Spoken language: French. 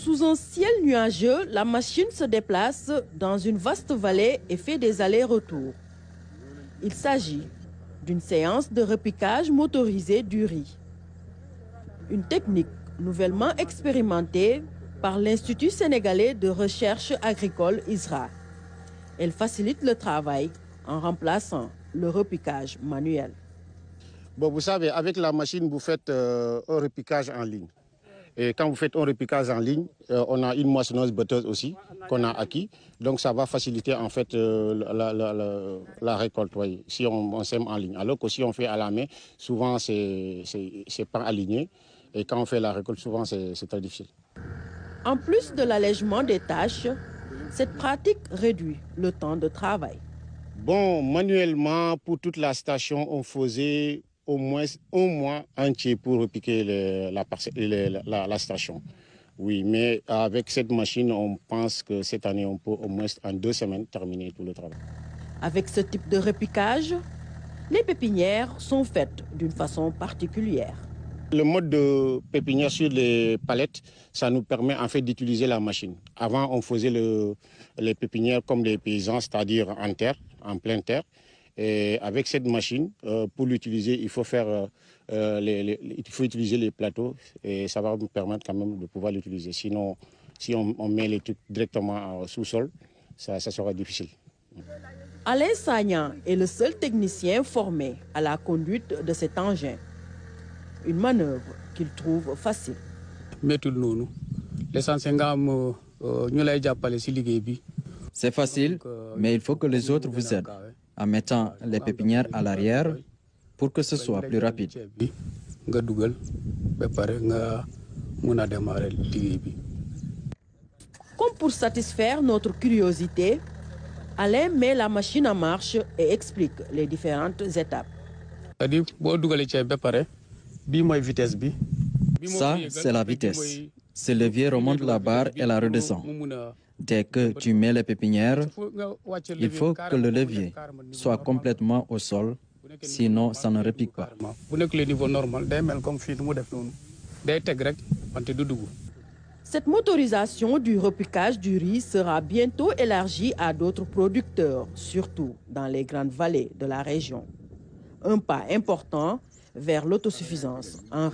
Sous un ciel nuageux, la machine se déplace dans une vaste vallée et fait des allers-retours. Il s'agit d'une séance de repiquage motorisé du riz. Une technique nouvellement expérimentée par l'Institut sénégalais de recherche agricole ISRA. Elle facilite le travail en remplaçant le repiquage manuel. Bon, vous savez, avec la machine, vous faites un repiquage en ligne. Et quand vous faites un repiquage en ligne, on a une moissonneuse botteuse aussi qu'on a acquis. Donc ça va faciliter en fait la récolte, oui, si on sème en ligne. Alors que si on fait à la main, souvent c'est pas aligné. Et quand on fait la récolte, souvent c'est très difficile. En plus de l'allègement des tâches, cette pratique réduit le temps de travail. Bon, manuellement, pour toute la station, on faisait au moins un mois entier pour repiquer la station. Oui, mais avec cette machine, on pense que cette année, on peut au moins en 2 semaines terminer tout le travail. Avec ce type de repiquage, les pépinières sont faites d'une façon particulière. Le mode de pépinière sur les palettes, ça nous permet en fait d'utiliser la machine. Avant, on faisait les pépinières comme les paysans, c'est-à-dire en terre, en pleine terre. Et avec cette machine, pour l'utiliser, il faut utiliser les plateaux et ça va nous permettre quand même de pouvoir l'utiliser. Sinon, si on met les trucs directement au sous-sol, ça sera difficile. Alain Sagnan est le seul technicien formé à la conduite de cet engin. Une manœuvre qu'il trouve facile. C'est facile, mais il faut que les autres vous aident en mettant les pépinières à l'arrière pour que ce soit plus rapide. Comme pour satisfaire notre curiosité, Alain met la machine en marche et explique les différentes étapes. Ça, c'est la vitesse. Ce levier remonte la barre et la redescend. Dès que tu mets les pépinières, il faut que le levier soit complètement au sol, sinon ça ne repique pas. Cette motorisation du repiquage du riz sera bientôt élargie à d'autres producteurs, surtout dans les grandes vallées de la région. Un pas important vers l'autosuffisance en riz.